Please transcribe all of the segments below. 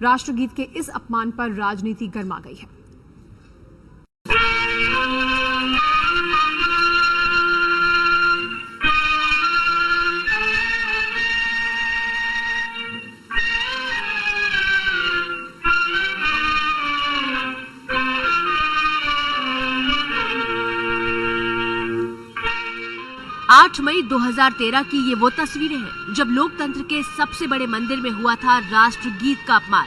राष्ट्रगीत के इस अपमान पर राजनीति गर्मा गई है। 8 मई 2013 की ये वो तस्वीरें हैं जब लोकतंत्र के सबसे बड़े मंदिर में हुआ था राष्ट्रगीत का अपमान।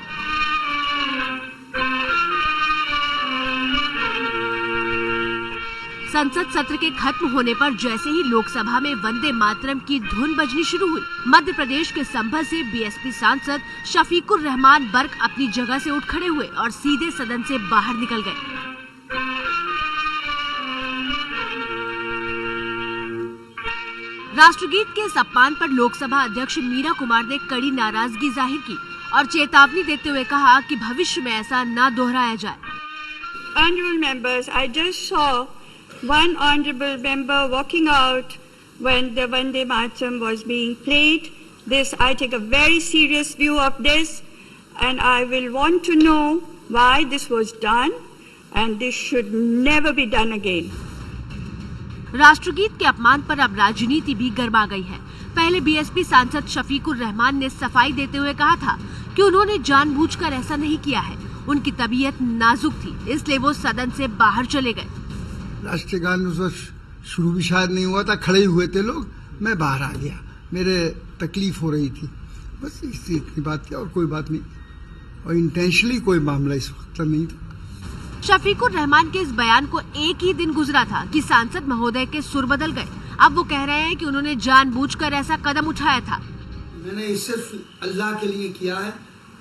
संसद सत्र के खत्म होने पर जैसे ही लोकसभा में वंदे मातरम की धुन बजनी शुरू हुई, मध्य प्रदेश के संभल से बीएसपी सांसद शफीकुर रहमान बर्क अपनी जगह से उठ खड़े हुए और सीधे सदन से बाहर निकल गए। राष्ट्रगीत के इस अपमान पर लोकसभा अध्यक्ष मीरा कुमार ने कड़ी नाराजगी जाहिर की और चेतावनी देते हुए कहा कि भविष्य में ऐसा न दोहराया जाए। Honorable members, I just saw one honorable member walking out when the Vande Mataram was being played. I take a very serious view of this, and I will want to know why this was done, and this should never be done again. राष्ट्रगीत के अपमान पर अब राजनीति भी गर्मा गई है। पहले बीएसपी सांसद शफीकुर रहमान ने सफाई देते हुए कहा था कि उन्होंने जानबूझकर ऐसा नहीं किया है, उनकी तबीयत नाजुक थी, इसलिए वो सदन से बाहर चले गए। राष्ट्रगान उस वक्त शुरू भी शायद नहीं हुआ था, खड़े हुए थे लोग, मैं बाहर आ गया, मेरे तकलीफ हो रही थी, बस इतनी बात थी और कोई बात नहीं, और इंटेंशनली कोई मामला इस वक्त नहीं था। शफीकुर रहमान के इस बयान को एक ही दिन गुजरा था कि सांसद महोदय के सुर बदल गए। अब वो कह रहे हैं कि उन्होंने जानबूझकर ऐसा कदम उठाया था। मैंने सिर्फ अल्लाह के लिए किया है,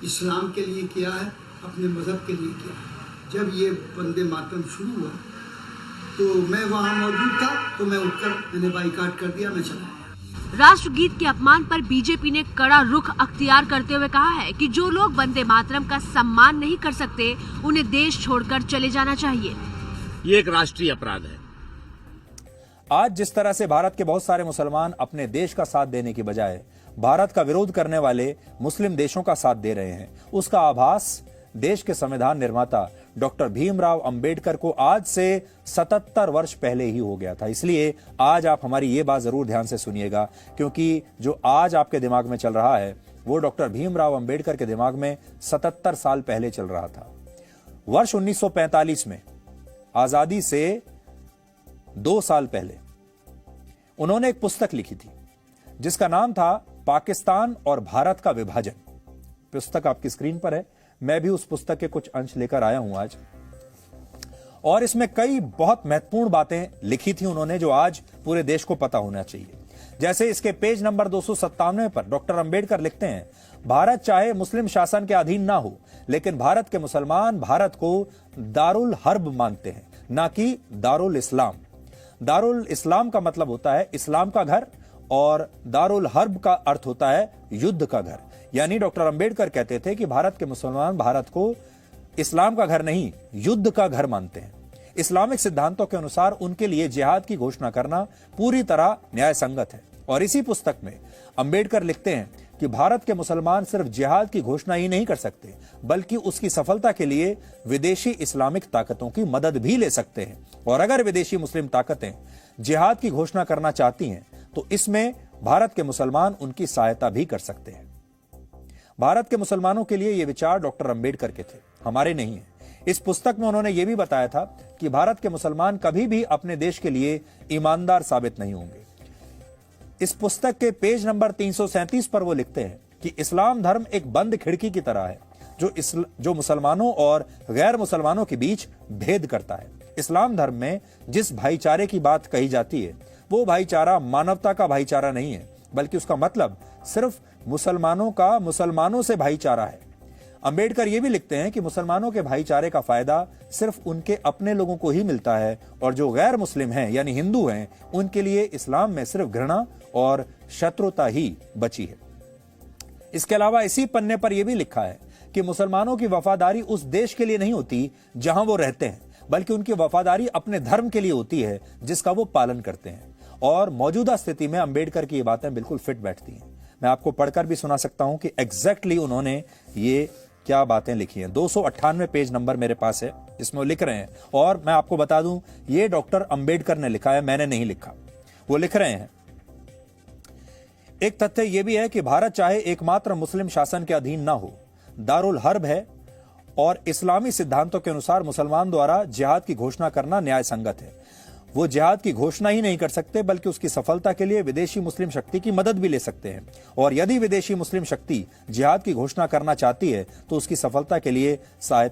इस्लाम के लिए किया है, अपने मजहब के लिए किया है। जब ये वंदे मातरम शुरू हुआ तो मैं वहाँ मौजूद था, तो मैं उठकर मैंने बाइकाट कर दिया, मैं चला। राष्ट्रगीत के अपमान पर बीजेपी ने कड़ा रुख अख्तियार करते हुए कहा है कि जो लोग वंदे मातरम का सम्मान नहीं कर सकते, उन्हें देश छोड़कर चले जाना चाहिए। ये एक राष्ट्रीय अपराध है। आज जिस तरह से भारत के बहुत सारे मुसलमान अपने देश का साथ देने की बजाय भारत का विरोध करने वाले मुस्लिम देशों का साथ दे रहे हैं, उसका आभास देश के संविधान निर्माता डॉक्टर भीमराव अंबेडकर को आज से 77 वर्ष पहले ही हो गया था। इसलिए आज आप हमारी ये बात जरूर ध्यान से सुनिएगा, क्योंकि जो आज आपके दिमाग में चल रहा है वो डॉक्टर भीमराव अंबेडकर के दिमाग में 77 साल पहले चल रहा था। वर्ष 1945 में आजादी से 2 साल पहले उन्होंने एक पुस्तक लिखी थी जिसका नाम था पाकिस्तान और भारत का विभाजन। पुस्तक आपकी स्क्रीन पर है, मैं भी उस पुस्तक के कुछ अंश लेकर आया हूं आज, और इसमें कई बहुत महत्वपूर्ण बातें लिखी थी उन्होंने जो आज पूरे देश को पता होना चाहिए। जैसे इसके पेज नंबर 297 पर डॉक्टर अंबेडकर लिखते हैं, भारत चाहे मुस्लिम शासन के अधीन ना हो, लेकिन भारत के मुसलमान भारत को दारुल हर्ब मानते हैं, ना कि दारुल इस्लाम। दारुल इस्लाम का मतलब होता है इस्लाम का घर, और दारुल हर्ब का अर्थ होता है युद्ध का घर। यानी डॉक्टर अंबेडकर कहते थे कि भारत के मुसलमान भारत को इस्लाम का घर नहीं, युद्ध का घर मानते हैं। इस्लामिक सिद्धांतों के अनुसार उनके लिए जिहाद की घोषणा करना पूरी तरह न्याय संगत है। और इसी पुस्तक में अंबेडकर लिखते हैं कि भारत के मुसलमान सिर्फ जिहाद की घोषणा ही नहीं कर सकते, बल्कि उसकी सफलता के लिए विदेशी इस्लामिक ताकतों की मदद भी ले सकते हैं। और अगर विदेशी मुस्लिम ताकतें जिहाद की घोषणा करना चाहती हैं तो इसमें भारत के मुसलमान उनकी सहायता भी कर सकते हैं। भारत के मुसलमानों के लिए ये विचार डॉक्टर अंबेडकर के थे, हमारे नहीं है। इस पुस्तक में उन्होंने ये भी बताया था कि भारत के मुसलमान कभी भी अपने देश के लिए ईमानदार साबित नहीं होंगे। इस पुस्तक के पेज नंबर 337 पर वो लिखते हैं कि इस्लाम धर्म एक बंद खिड़की की तरह है जो मुसलमानों और गैर मुसलमानों के बीच भेद करता है। इस्लाम धर्म में जिस भाईचारे की बात कही जाती है वो भाईचारा मानवता का भाईचारा नहीं है, बल्कि उसका मतलब सिर्फ मुसलमानों का मुसलमानों से भाईचारा है। अंबेडकर ये भी लिखते हैं कि मुसलमानों के भाईचारे का फायदा सिर्फ उनके अपने लोगों को ही मिलता है, और जो गैर मुस्लिम हैं यानी हिंदू हैं उनके लिए इस्लाम में सिर्फ घृणा और शत्रुता ही बची है। इसके अलावा इसी पन्ने पर यह भी लिखा है कि मुसलमानों की वफादारी उस देश के लिए नहीं होती जहां वो रहते हैं, बल्कि उनकी वफादारी अपने धर्म के लिए होती है जिसका वो पालन करते हैं। और मौजूदा स्थिति में अंबेडकर की ये बातें बिल्कुल फिट बैठती हैं। मैं आपको पढ़कर भी सुना सकता हूं कि एग्जैक्टली उन्होंने ये क्या बातें लिखी हैं। 298 पेज नंबर मेरे पास है, इसमें वो लिख रहे हैं। और मैं आपको बता दूं, ये डॉक्टर अंबेडकर ने लिखा है, मैंने नहीं लिखा। वो लिख रहे हैं, एक तथ्य यह भी है कि भारत चाहे एकमात्र मुस्लिम शासन के अधीन ना हो, दारुल हर्ब है और इस्लामी सिद्धांतों के अनुसार मुसलमान द्वारा जिहाद की घोषणा करना न्याय संगत है। वो जिहाद की घोषणा ही नहीं कर सकते बल्कि उसकी सफलता के लिए विदेशी मुस्लिम शक्ति की मदद भी ले सकते हैं। और यदि विदेशी मुस्लिम शक्ति जिहाद की घोषणा करना चाहती है तो उसकी सफलता के लिए शायद